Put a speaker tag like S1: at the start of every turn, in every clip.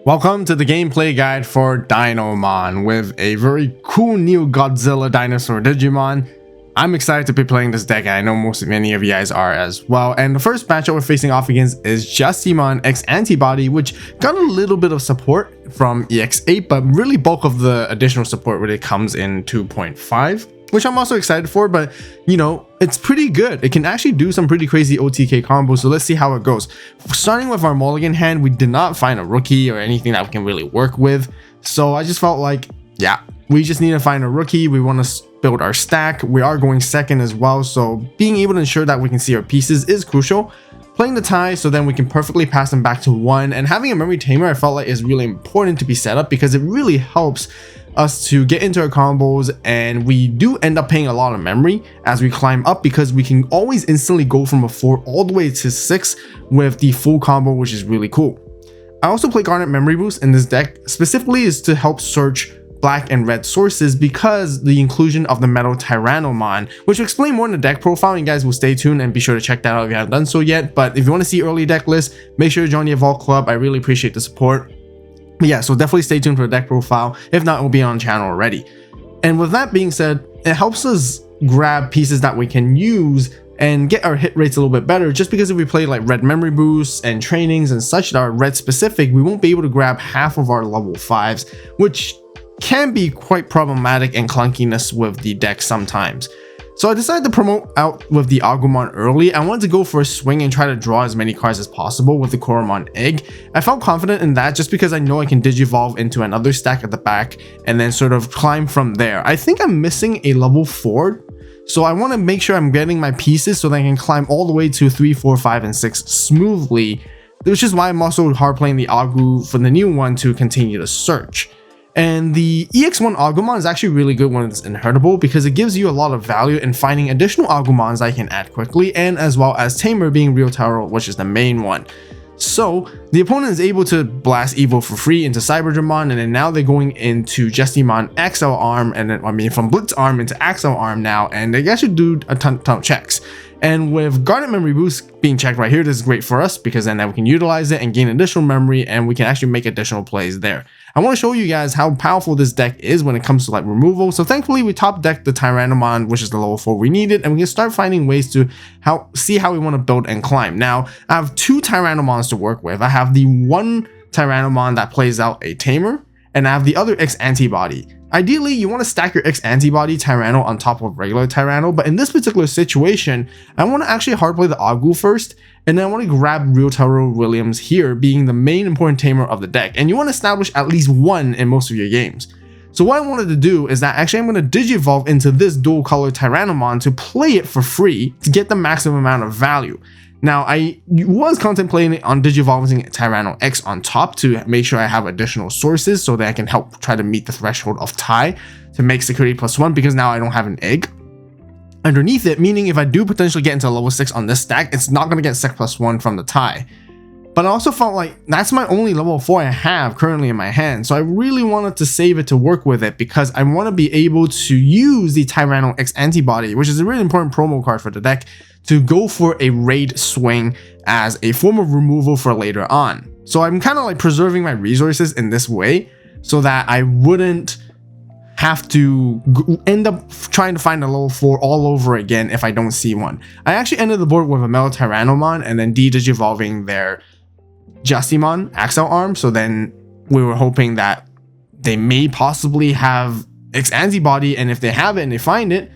S1: Welcome to the gameplay guide for Dinomon with a very cool new Godzilla dinosaur Digimon. I'm excited to be playing this deck, and I know many of you guys are as well. And the first matchup we're facing off against is Digimon X Antibody, which got a little bit of support from EX8, but really bulk of the additional support really comes in 2.5. Which I'm also excited for, but you know, it's pretty good. It can actually do some pretty crazy OTK combos, so let's see how it goes. Starting with our mulligan hand, we did not find a rookie or anything that we can really work with, so I just felt like, yeah, we just need to find a rookie. We want to build our stack. We are going second as well, so being able to ensure that we can see our pieces is crucial. Playing the tie so then we can perfectly pass them back to 1, and having a memory tamer I felt like is really important to be set up because it really helps us to get into our combos, and we do end up paying a lot of memory as we climb up because we can always instantly go from a 4 all the way to 6 with the full combo, which is really cool. I also play Garnet Memory Boost in this deck, specifically is to help search black and red sources because the inclusion of the metal Tyrannomon, which will explain more in the deck profile. You guys will stay tuned and be sure to check that out if you haven't done so yet. But if you want to see early deck lists, make sure to join the AVAULT Club. I really appreciate the support. But yeah, so definitely stay tuned for the deck profile. If not, it will be on the channel already. And with that being said, it helps us grab pieces that we can use and get our hit rates a little bit better, just because if we play like red memory boosts and trainings and such that are red specific, we won't be able to grab half of our level 5s, which can be quite problematic and clunkiness with the deck sometimes. So I decided to promote out with the Agumon early. I wanted to go for a swing and try to draw as many cards as possible with the Koromon egg. I felt confident in that just because I know I can digivolve into another stack at the back and then sort of climb from there. I think I'm missing a level 4, so I want to make sure I'm getting my pieces so that I can climb all the way to 3, 4, 5, and 6 smoothly, which is why I'm also hard playing the Agu for the new one to continue to search. And the EX1 Agumon is actually really good when it's inheritable because it gives you a lot of value in finding additional Agumons I can add quickly, and as well as Tamer being Ryotaro, which is the main one. So the opponent is able to blast Evo for free into Cyberdramon, and then now they're going into Digimon XL Arm, and then from Blitz Arm into XL Arm now, and they actually do a ton of checks. And with Garnet Memory Boost being checked right here, this is great for us because then we can utilize it and gain additional memory, and we can actually make additional plays there. I want to show you guys how powerful this deck is when it comes to like removal. So thankfully we top decked the Tyrannomon, which is the level 4 we needed, and we can start finding ways to see how we want to build and climb. Now I have 2 Tyrannomons to work with. I have the one Tyrannomon that plays out a Tamer, and I have the other X Antibody. Ideally, you want to stack your X Antibody Tyranno on top of regular Tyranno, but in this particular situation, I want to actually hardplay the Agu first, and then I want to grab Ryotaro Williams here, being the main important tamer of the deck, and you want to establish at least 1 in most of your games. So what I wanted to do is that actually I'm going to digivolve into this dual color Tyrannomon to play it for free to get the maximum amount of value. Now, I was contemplating on digivolving Tyranno X on top to make sure I have additional sources so that I can help try to meet the threshold of tie to make security +1, because now I don't have an egg underneath it, meaning if I do potentially get into level 6 on this stack, it's not going to get sec +1 from the tie. But I also felt like that's my only level 4 I have currently in my hand, so I really wanted to save it to work with it because I want to be able to use the Tyranno X Antibody, which is a really important promo card for the deck, to go for a raid swing as a form of removal for later on. So I'm kind of like preserving my resources in this way so that I wouldn't have to end up trying to find a level 4 all over again if I don't see one. I actually ended the board with a Metal Tyrannomon and then digivolving their Digimon XL Arm, so then we were hoping that they may possibly have X Antibody, and if they have it and they find it,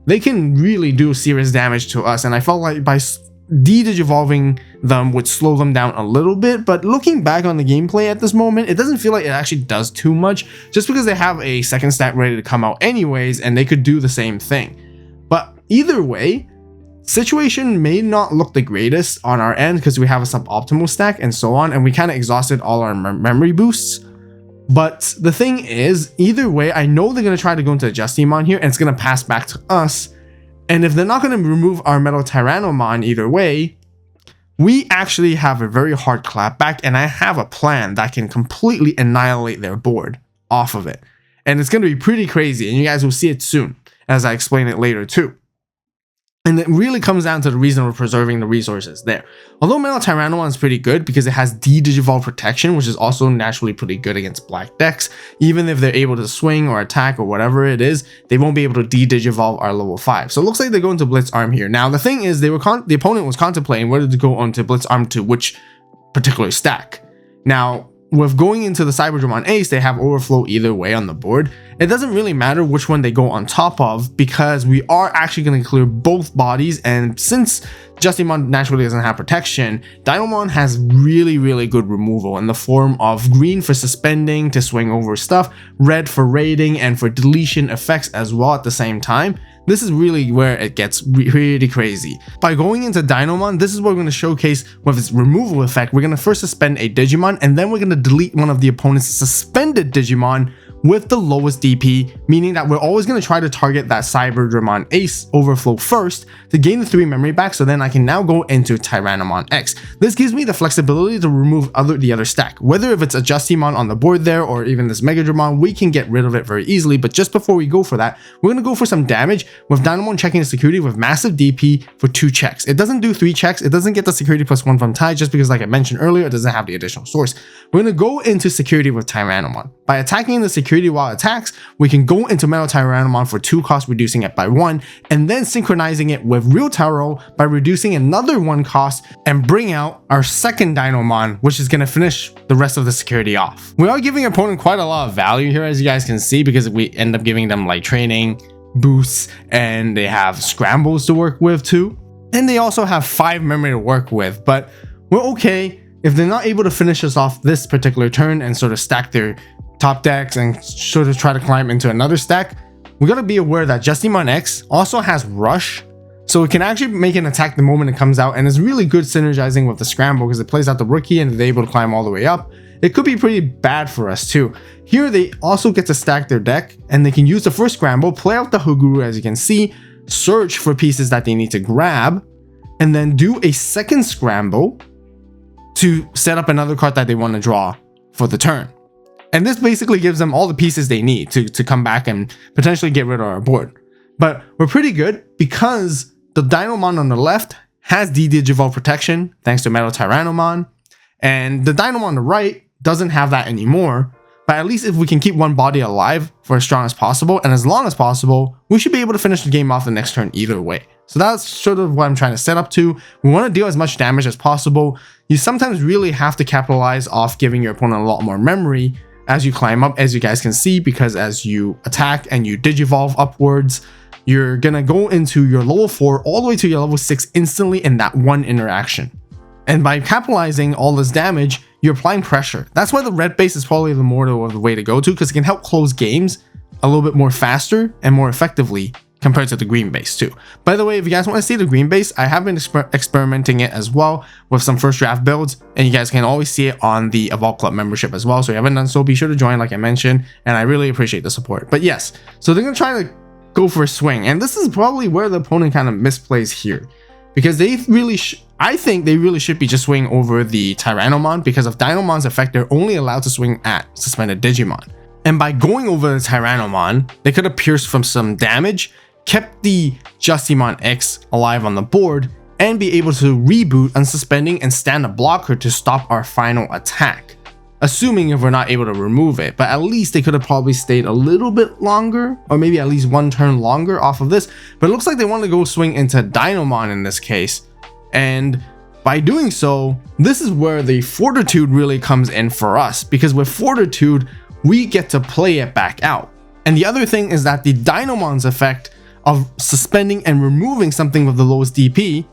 S1: they can really do serious damage to us, and I felt like by digivolving them would slow them down a little bit. But looking back on the gameplay at this moment, it doesn't feel like it actually does too much, just because they have a second stack ready to come out anyways, and they could do the same thing. But either way, situation may not look the greatest on our end because we have a suboptimal stack and so on, and we kind of exhausted all our memory boosts. But the thing is, either way, I know they're going to try to go into Digimon here, and it's going to pass back to us. And if they're not going to remove our Metal Tyrannomon either way, we actually have a very hard clapback, and I have a plan that can completely annihilate their board off of it. And it's going to be pretty crazy, and you guys will see it soon, as I explain it later too. And it really comes down to the reason we're preserving the resources there. Although Metal Tyrannomon is pretty good because it has D-Digivolve protection, which is also naturally pretty good against black decks. Even if they're able to swing or attack or whatever it is, they won't be able to D-Digivolve our level 5. So it looks like they're going to Blitz Arm here. Now the thing is, the opponent was contemplating whether to go on to Blitz Arm to which particular stack. Now, with going into the Cyberdramon Ace, they have overflow either way on the board. It doesn't really matter which one they go on top of because we are actually going to clear both bodies, and since Justimon naturally doesn't have protection, Dinomon has really good removal in the form of green for suspending to swing over stuff, red for raiding, and for deletion effects as well at the same time. This is really where it gets really crazy. By going into Dinomon, this is what we're going to showcase with its removal effect. We're going to first suspend a Digimon, and then we're going to delete one of the opponent's suspended Digimon with the lowest DP, meaning that we're always going to try to target that Cyberdramon Ace overflow first to gain the 3 memory back, so then I can now go into Tyrannomon X. This gives me the flexibility to remove the other stack. Whether if it's a Justimon on the board there or even this Megadramon, we can get rid of it very easily. But just before we go for that, we're going to go for some damage with Dinomon checking the security with massive DP for 2 checks. It doesn't do 3 checks. It doesn't get the security +1 from Ty just because, like I mentioned earlier, it doesn't have the additional source. We're going to go into security with Tyrannomon. By attacking the security while it attacks, we can go into Metal Tyrannomon for 2 costs, reducing it by 1, and then synchronizing it with Real Taro by reducing another 1 cost and bring out our second Dinomon, which is going to finish the rest of the security off. We are giving our opponent quite a lot of value here, as you guys can see, because we end up giving them like training, boosts, and they have scrambles to work with too. And they also have 5 memory to work with, but we're okay if they're not able to finish us off this particular turn and sort of stack their top decks and sort of try to climb into another stack. We gotta be aware that Justimon X also has Rush, so it can actually make an attack the moment it comes out, and is really good synergizing with the scramble because it plays out the rookie and they're able to climb all the way up. It could be pretty bad for us too. Here they also get to stack their deck, and they can use the first scramble, play out the Huguru as you can see, search for pieces that they need to grab, and then do a second scramble to set up another card that they want to draw for the turn. And this basically gives them all the pieces they need to come back and potentially get rid of our board. But we're pretty good because the Dinomon on the left has D-Digivolve protection thanks to Metal Tyrannomon, and the Dinomon on the right doesn't have that anymore. But at least if we can keep one body alive for as strong as possible and as long as possible, we should be able to finish the game off the next turn either way. So that's sort of what I'm trying to set up to. We want to deal as much damage as possible. You sometimes really have to capitalize off giving your opponent a lot more memory as you climb up, as you guys can see, because as you attack and you Digivolve upwards, you're gonna go into your level 4 all the way to your level 6 instantly in that one interaction. And by capitalizing all this damage, you're applying pressure. That's why the red base is probably the more the way to go to, because it can help close games a little bit more faster and more effectively compared to the green base too. By the way, if you guys want to see the green base, I have been experimenting it as well with some first draft builds, and you guys can always see it on the AVAULT Club membership as well. So if you haven't done so, be sure to join like I mentioned, and I really appreciate the support. But yes, so they're going to try to go for a swing, and this is probably where the opponent kind of misplays here, because they really I think they really should be just swinging over the Tyrannomon, because of Dinomon's effect, they're only allowed to swing at suspended Digimon. And by going over the Tyrannomon, they could have pierced from some damage, kept the Justimon X alive on the board, and be able to reboot unsuspending and stand a blocker to stop our final attack. Assuming if we're not able to remove it, but at least they could have probably stayed a little bit longer, or maybe at least one turn longer off of this. But it looks like they want to go swing into Dinomon in this case. And by doing so, this is where the Fortitude really comes in for us, because with Fortitude, we get to play it back out. And the other thing is that the Dinomon's effect of suspending and removing something with the lowest DP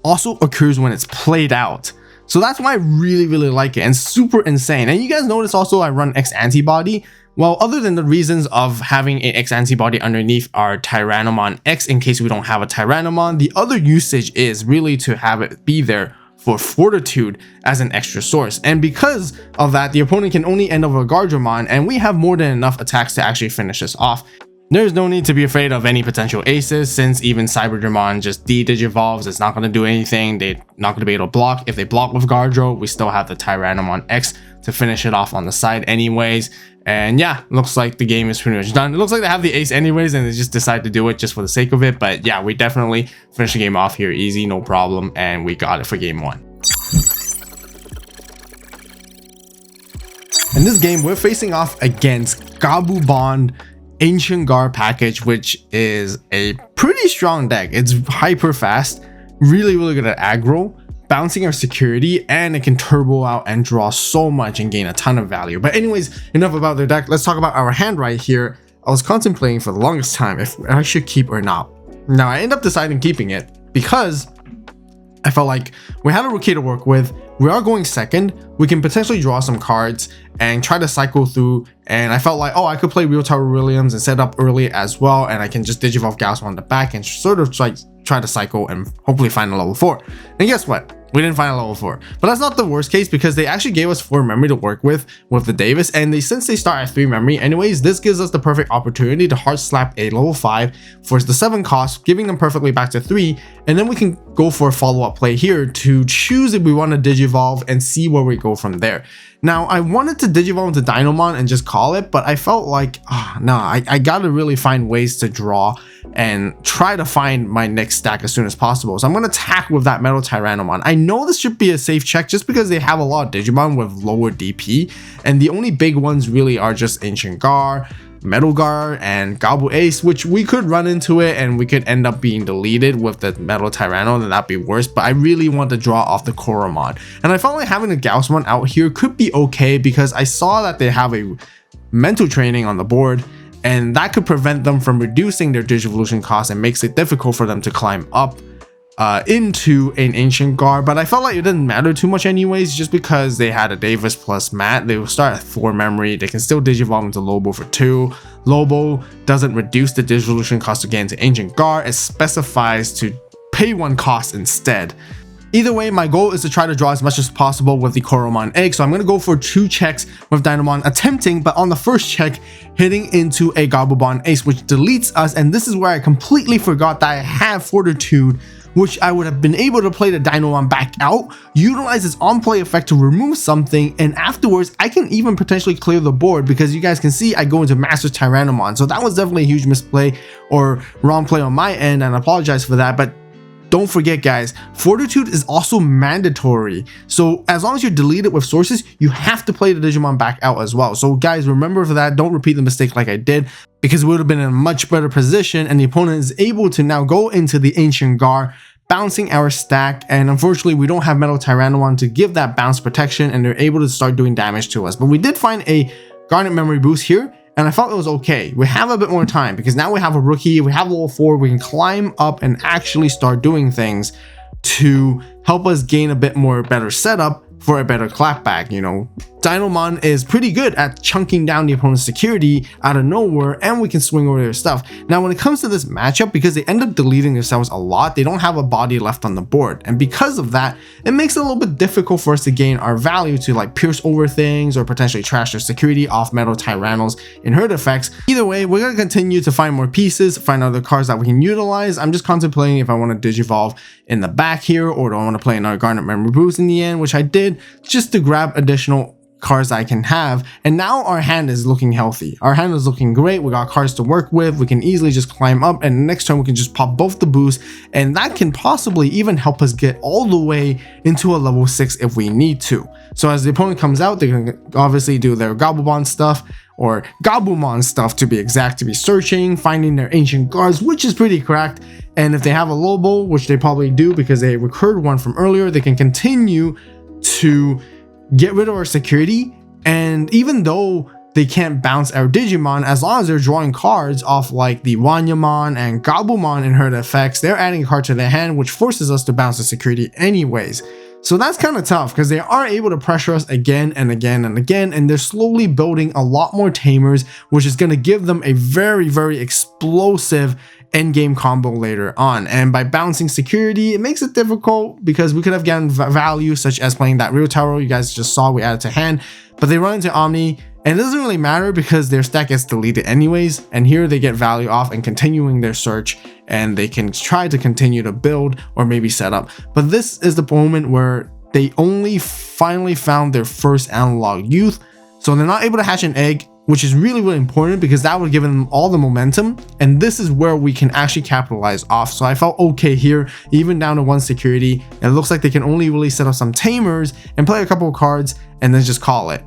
S1: also occurs when it's played out. So that's why I really like it, and super insane. And you guys notice also I run X antibody. Well, other than the reasons of having an X antibody underneath our Tyrannomon X in case we don't have a Tyrannomon, the other usage is really to have it be there for Fortitude as an extra source. And because of that, the opponent can only end over a Guardramon, and we have more than enough attacks to actually finish this off. There's no need to be afraid of any potential aces, since even Cyberdramon just de-digivolves. It's not going to do anything. They're not going to be able to block. If they block with Guardro, we still have the Tyrannomon X to finish it off on the side anyways. And yeah, looks like the game is pretty much done. It looks like they have the ace anyways and they just decide to do it just for the sake of it. But yeah, we definitely finished the game off here easy, no problem, and we got it for game 1. In this game, we're facing off against Gabumon Ancient Guard package, which is a pretty strong deck. It's hyper fast, really good at aggro, bouncing our security, and it can turbo out and draw so much and gain a ton of value. But anyways, enough about their deck. Let's talk about our hand right here. I was contemplating for the longest time if I should keep or not. Now I end up deciding keeping it because I felt like we had a rookie to work with. We are going second. We can potentially draw some cards and try to cycle through. And I felt like, oh, I could play Real Tower Williams and set up early as well. And I can just Digivolve Gauss on the back and sort of try to cycle and hopefully find a level 4. And guess what? We didn't find a level 4, but that's not the worst case because they actually gave us 4 memory to work with the Davis, and since they start at 3 memory anyways, this gives us the perfect opportunity to hard slap a level 5 for the 7 cost, giving them perfectly back to 3, and then we can go for a follow-up play here to choose if we want to Digivolve and see where we go from there. Now, I wanted to Digivolve into Dinomon and just call it, but I felt like, I gotta really find ways to draw and try to find my next stack as soon as possible. So I'm going to attack with that Metal Tyrannomon. I know this should be a safe check just because they have a lot of Digimon with lower DP, and the only big ones really are just Ancient Guard, Metal Guard, and Gabu Ace, which we could run into it and we could end up being deleted with the Metal Tyranno, and that'd be worse. But I really want to draw off the Koromon, and I felt like having the Gaussmon out here could be okay because I saw that they have a mental training on the board, and that could prevent them from reducing their Digivolution cost and makes it difficult for them to climb up into an Ancient Guard. But I felt like it didn't matter too much anyways, just because they had a Davis plus Matt. They will start at 4 memory. They can still Digivolve into Lobo for 2. Lobo doesn't reduce the Digivolution cost again to Ancient Guard. It specifies to pay 1 cost instead. Either way, my goal is to try to draw as much as possible with the Koromon egg, so I'm going to go for 2 checks with Dinomon attempting, but on the first check, hitting into a Gabumon Ace, which deletes us, and this is where I completely forgot that I have Fortitude, which I would have been able to play the Dinomon back out, utilize its on-play effect to remove something, and afterwards, I can even potentially clear the board because you guys can see I go into Master Tyrannomon, so that was definitely a huge misplay or wrong play on my end, and I apologize for that, but don't forget guys, Fortitude is also mandatory, so as long as you're deleted with sources, you have to play the Digimon back out as well. So guys, remember for that, don't repeat the mistake like I did, because we would have been in a much better position and the opponent is able to now go into the Ancient Guard, bouncing our stack, and unfortunately we don't have Metal Tyrannomon to give that bounce protection, and they're able to start doing damage to us. But we did find a Garnet memory boost here, and I felt it was okay. We have a bit more time because now we have a rookie, we have level 4, we can climb up and actually start doing things to help us gain a bit more better setup for a better clapback. You know, Dinomon is pretty good at chunking down the opponent's security out of nowhere, and we can swing over their stuff. Now when it comes to this matchup, because they end up deleting themselves a lot, they don't have a body left on the board, and because of that, it makes it a little bit difficult for us to gain our value to like pierce over things or potentially trash their security off Metal Tyrannos in hurt effects. Either way, we're going to continue to find more pieces, find other cards that we can utilize. I'm just contemplating if I want to Digivolve in the back here, or do I want to play another Garnet memory boost in the end, which I did just to grab additional cards I can have. And now our hand is looking healthy. Our hand is looking great. We got cards to work with. We can easily just climb up, and next turn we can just pop both the boosts, and that can possibly even help us get all the way into a level 6 if we need to. So as the opponent comes out, they're going to obviously do their Gabumon stuff, or Gabumon stuff to be exact, to be searching, finding their Ancient Guards, which is pretty cracked. And if they have a Lobo, which they probably do because they recurred one from earlier, they can continue to get rid of our security. And even though they can't bounce our Digimon, as long as they're drawing cards off like the Wanyamon and Gabumon in hurt effects, they're adding a card to their hand, which forces us to bounce the security anyways. So that's kind of tough because they are able to pressure us again and again and again, and they're slowly building a lot more tamers, which is going to give them a very explosive endgame combo later on. And by bouncing security, it makes it difficult because we could have gotten value such as playing that Real Tower you guys just saw we added to hand, but they run into Omni And it doesn't really matter because their stack gets deleted anyways, and here they get value off and continuing their search, and they can try to continue to build or maybe set up. But this is the moment where they only finally found their first analog youth, so they're not able to hatch an egg, which is really important because that would give them all the momentum, and this is where we can actually capitalize off. So I felt okay here, even down to 1 security. It looks like they can only really set up some tamers and play a couple of cards and then just call it.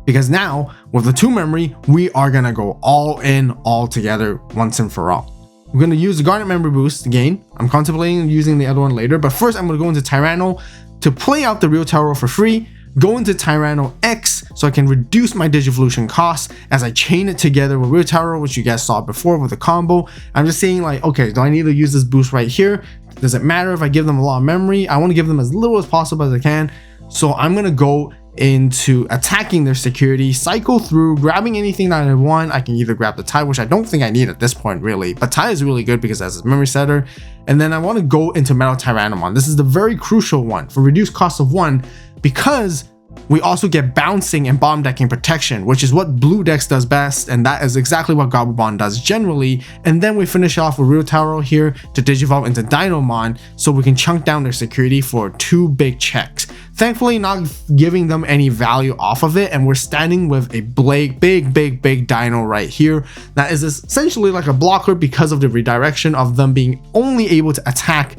S1: Because now, with the 2 memory, we are gonna go all in, all together, once and for all. We're gonna use the Garnet memory boost again. I'm contemplating using the other one later, but first I'm gonna go into Tyranno to play out the real Tyro for free, go into Tyranno X so I can reduce my Digivolution costs as I chain it together with real Tyro, which you guys saw before with the combo. I'm just saying like, okay, do I need to use this boost right here? Does it matter if I give them a lot of memory? I want to give them as little as possible as I can. So I'm gonna go into attacking their security, cycle through, grabbing anything that I want. I can either grab the tie, which I don't think I need at this point really, but tie is really good because that's a memory setter. And then I want to go into Metal Tyrannomon. This is the very crucial one for reduced cost of 1, because we also get bouncing and bomb decking protection, which is what blue decks does best, and that is exactly what Gabumon does generally. And then we finish off with Real Taro here to digivolve into Dinomon so we can chunk down their security for 2 big checks. Thankfully not giving them any value off of it, and we're standing with a big dino right here that is essentially like a blocker because of the redirection of them being only able to attack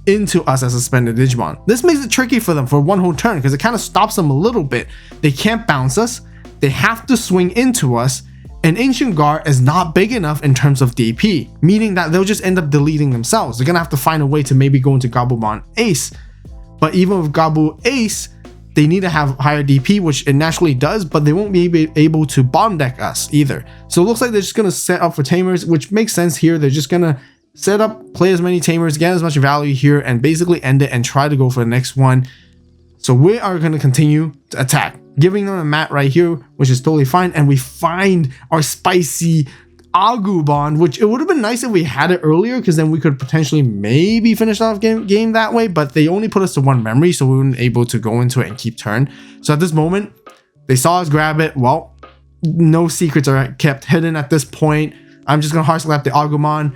S1: into us as a suspended Digimon. This makes it tricky for them for 1 whole turn because it kind of stops them a little bit. They can't bounce us, they have to swing into us, and Ancient Guard is not big enough in terms of DP, meaning that they'll just end up deleting themselves. They're gonna have to find a way to maybe go into Gabumon Ace, but even with Gabu Ace, they need to have higher DP, which it naturally does, but they won't be able to bomb deck us either. So it looks like they're just gonna set up for Tamers, which makes sense here. They're just gonna set up, play as many Tamers, get as much value here, and basically end it and try to go for the next one. So we are going to continue to attack, giving them a mat right here, which is totally fine. And we find our spicy Agumon, which it would have been nice if we had it earlier, because then we could potentially maybe finish off game that way, but they only put us to 1 memory, so we weren't able to go into it and keep turn. So at this moment, they saw us grab it. Well, no secrets are kept hidden at this point. I'm just going to hard slap the Agumon.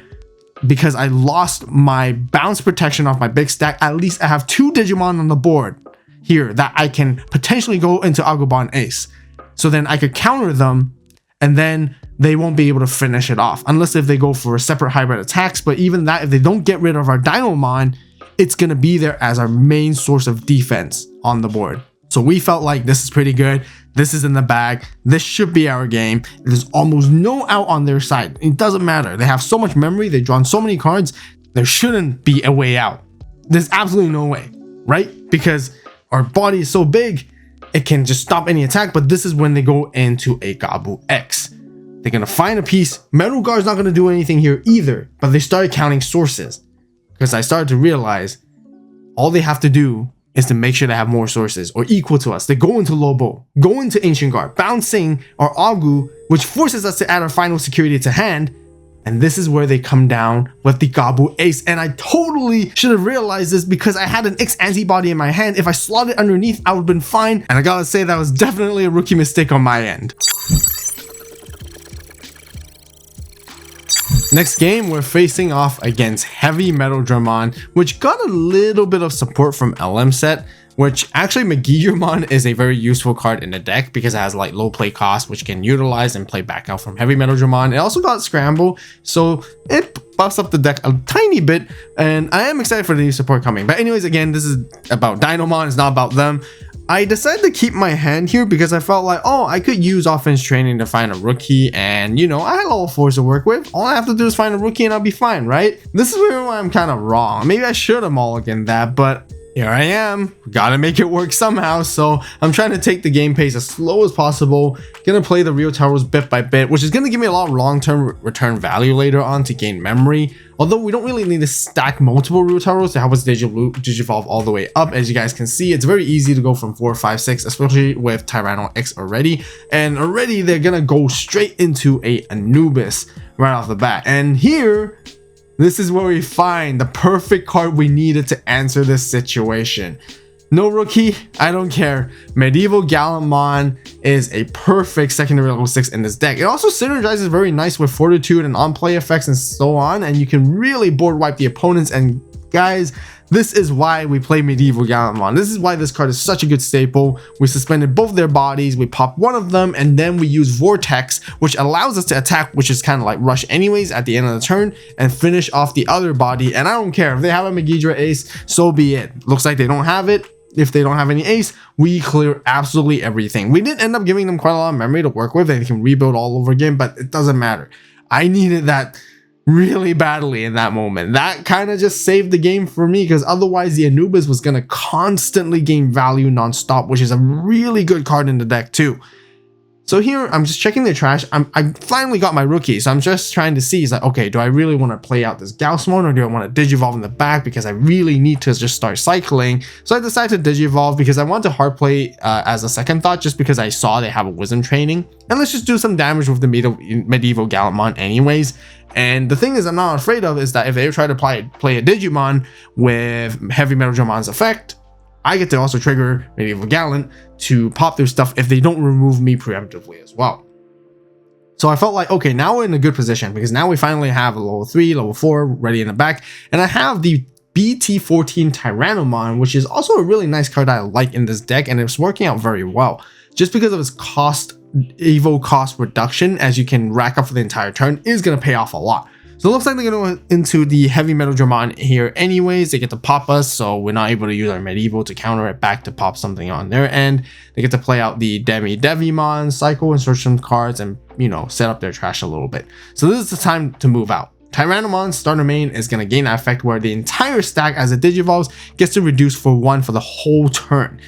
S1: Because I lost my bounce protection off my big stack, at least I have 2 Digimon on the board here that I can potentially go into Agumon Ace. So then I could counter them, and then they won't be able to finish it off unless if they go for separate hybrid attacks. But even that, if they don't get rid of our Dinomon, it's going to be there as our main source of defense on the board. So we felt like this is pretty good. This is in the bag. This should be our game. There's almost no out on their side. It doesn't matter. They have so much memory. They've drawn so many cards. There shouldn't be a way out. There's absolutely no way, right? Because our body is so big, it can just stop any attack. But this is when they go into a Gabu X. They're going to find a piece. Metal Guard's not going to do anything here either. But they started counting sources. Because I started to realize all they have to do is to make sure they have more sources or equal to us. They go into Lobo, go into Ancient Guard, bouncing our Agu, which forces us to add our final security to hand. And this is where they come down with the Gabu Ace. And I totally should have realized this because I had an X antibody in my hand. If I slotted underneath, I would have been fine. And I gotta say that was definitely a rookie mistake on my end. Next game, we're facing off against Heavy Metal Dramon, which got a little bit of support from LM set, which actually Megidramon is a very useful card in the deck because it has like low play cost, which can utilize and play back out from Heavy Metal Dramon. It also got Scramble, so it buffs up the deck a tiny bit, and I am excited for the new support coming. But anyways, again, this is about Dinomon, it's not about them. I decided to keep my hand here because I felt like, oh, I could use offense training to find a rookie, and you know, I had level 4s to work with. All I have to do is find a rookie and I'll be fine, right? This is where I'm kind of wrong. Maybe I should have mulliganed that, but here I am. Gotta make it work somehow. So I'm trying to take the game pace as slow as possible. Gonna play the real towers bit by bit, which is gonna give me a lot of long-term return value later on to gain memory. Although we don't really need to stack multiple real towers to help us digivolve all the way up. As you guys can see, it's very easy to go from 4, 5, 6, especially with Tyranno X already. And already they're gonna go straight into a Anubis right off the bat. And here, this is where we find the perfect card we needed to answer this situation. No rookie, I don't care. Medieval Gallantmon is a perfect secondary level 6 in this deck. It also synergizes very nice with Fortitude and on-play effects and so on, and you can really board wipe the opponents. And guys, this is why we play Medieval Gallantmon. This is why this card is such a good staple. We suspended both their bodies, we pop one of them, and then we use Vortex, which allows us to attack, which is kind of like rush anyways at the end of the turn, and finish off the other body. And I don't care if they have a Megidra Ace, so be it. Looks like they don't have it. If they don't have any ace, we clear absolutely everything. We did end up giving them quite a lot of memory to work with, and they can rebuild all over again, but it doesn't matter. I needed that really badly in that moment. That kind of just saved the game for me, because otherwise the Anubis was going to constantly gain value non-stop, which is a really good card in the deck too. So here I'm just checking the trash. I finally got my rookie, so I'm just trying to see, is like, okay, do I really want to play out this Gaussmon, or do I want to Digivolve in the back, because I really need to just start cycling. So I decided to Digivolve because I want to hard play as a second thought, just because I saw they have a Wisdom training, and let's just do some damage with the Medieval Gallantmon anyways. And the thing is I'm not afraid of is that if they try to play a Digimon with Heavy Metal Dramon's effect, I get to also trigger Medieval Gallant to pop their stuff if they don't remove me preemptively as well. So I felt like, okay, now we're in a good position, because now we finally have a level 3, level 4 ready in the back. And I have the BT14 Tyrannomon, which is also a really nice card that I like in this deck, and it's working out very well. Just because of its Evo cost reduction, as you can rack up for the entire turn, is going to pay off a lot. So it looks like they're going to go into the Heavy Metal Dramon here anyways. They get to pop us, so we're not able to use our Medieval to counter it back to pop something on their end. They get to play out the Devimon cycle and search some cards and, you know, set up their trash a little bit. So this is the time to move out. Tyrannomon starter main is going to gain that effect where the entire stack as it digivolves gets to reduce for 1 for the whole turn.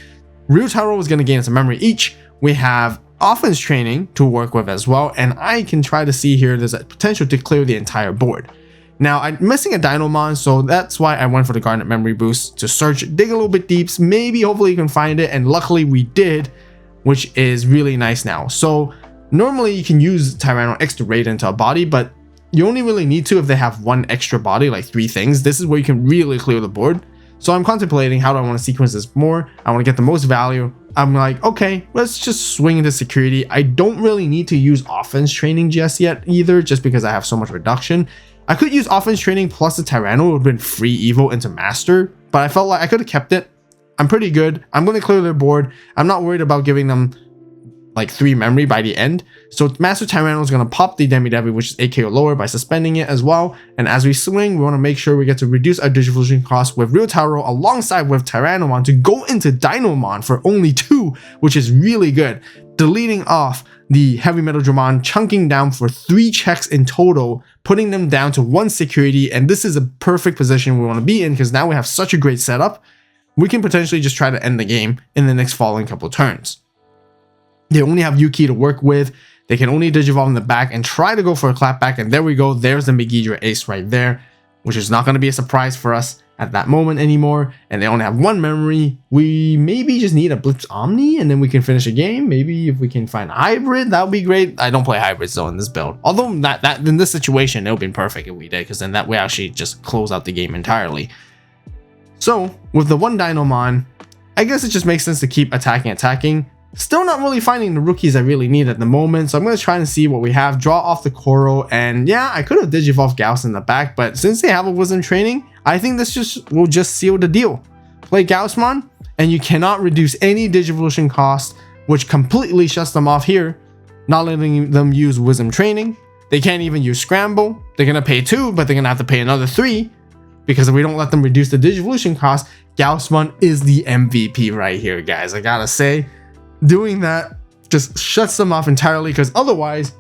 S1: Ryutaro is going to gain some memory each. We have offense training to work with as well, and I can try to see here there's a potential to clear the entire board. Now I'm missing a Dinomon, so that's why I went for the Garnet memory boost to search, dig a little bit deep, maybe hopefully you can find it, and luckily we did, which is really nice now. So normally you can use Tyranno X to raid into a body, but you only really need to if they have one extra body, like 3 things. This is where you can really clear the board. So I'm contemplating, how do I want to sequence this more? I want to get the most value. I'm like, okay, let's just swing into security. I don't really need to use offense training just yet either, just because I have so much reduction. I could use offense training plus the Tyranno, it would have been free Evo into master, but I felt like I could have kept it. I'm pretty good. I'm going to clear their board. I'm not worried about giving them like 3 memory by the end. So Master Tyranno is going to pop the Demi-Devi, which is AK or lower, by suspending it as well. And as we swing, we want to make sure we get to reduce our Digivolution cost with Ryutaro alongside with Tyrannomon to go into Dinomon for only 2, which is really good. Deleting off the Heavy Metal Dramon, chunking down for 3 checks in total, putting them down to 1 security. And this is a perfect position we want to be in, because now we have such a great setup. We can potentially just try to end the game in the next following couple turns. They only have Yuki to work with. They can only Digivolve in the back and try to go for a clapback. And there we go. There's the Megidra Ace right there, which is not going to be a surprise for us at that moment anymore. And they only have 1 memory. We maybe just need a Blitz Omni and then we can finish a game. Maybe if we can find a hybrid, that would be great. I don't play hybrids though in this build. Although that in this situation, it would have been perfect if we did, because then that way actually just close out the game entirely. So with the 1 Dinomon, I guess it just makes sense to keep attacking. Still not really finding the rookies I really need at the moment, so I'm going to try and see what we have. Draw off the Koro, and yeah, I could have Digivolved Gauss in the back, but since they have a Wisdom training, I think this will just seal the deal. Play Gaussmon, and you cannot reduce any Digivolution cost, which completely shuts them off here, not letting them use Wisdom training. They can't even use Scramble. They're going to pay 2, but they're going to have to pay another 3, because if we don't let them reduce the Digivolution cost, Gaussmon is the MVP right here, guys. I gotta say, doing that just shuts them off entirely, because otherwise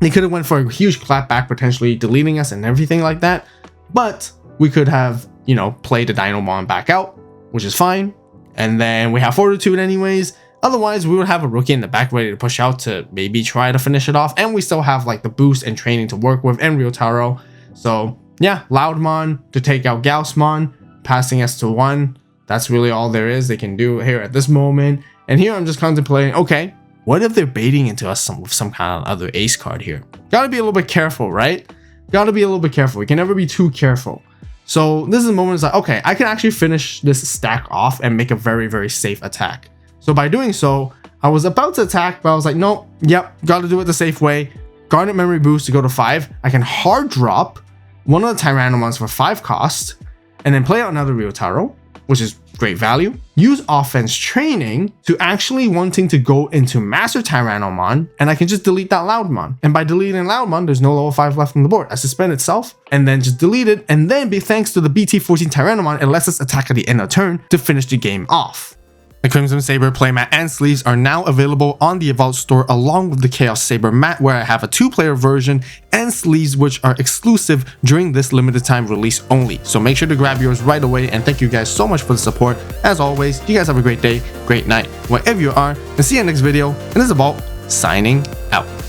S1: they could have went for a huge clapback, potentially deleting us and everything like that. But we could have, you know, played the Dinomon back out, which is fine. And then we have Fortitude anyways. Otherwise, we would have a rookie in the back ready to push out to maybe try to finish it off. And we still have like the boost and training to work with, and Ryutaro. So yeah, Loudmon to take out Gaussmon, passing us to 1. That's really all there is they can do here at this moment. And here I'm just contemplating, okay, what if they're baiting into us with some kind of other ace card here? Gotta be a little bit careful, right? Gotta be a little bit careful. We can never be too careful. So this is the moment it's like, okay, I can actually finish this stack off and make a very, very safe attack. So by doing so, I was about to attack, but I was like, no, yep, gotta do it the safe way. Garnet memory boost to go to 5. I can hard drop one of the Tyrannomons for 5 cost, and then play out another Ryotaro, which is great value. Use offense training to actually wanting to go into Master Tyrannomon, and I can just delete that Loudmon. And by deleting Loudmon, there's no level 5 left on the board. I suspend itself, and then just delete it, and then thanks to the BT14 Tyrannomon, it lets us attack at the end of turn to finish the game off. The Crimson Saber playmat and sleeves are now available on the AVAULT store along with the Chaos Saber mat, where I have a 2-player version and sleeves which are exclusive during this limited time release only. So make sure to grab yours right away, and thank you guys so much for the support. As always, you guys have a great day, great night, wherever you are, and see you in the next video. And this is AVAULT signing out.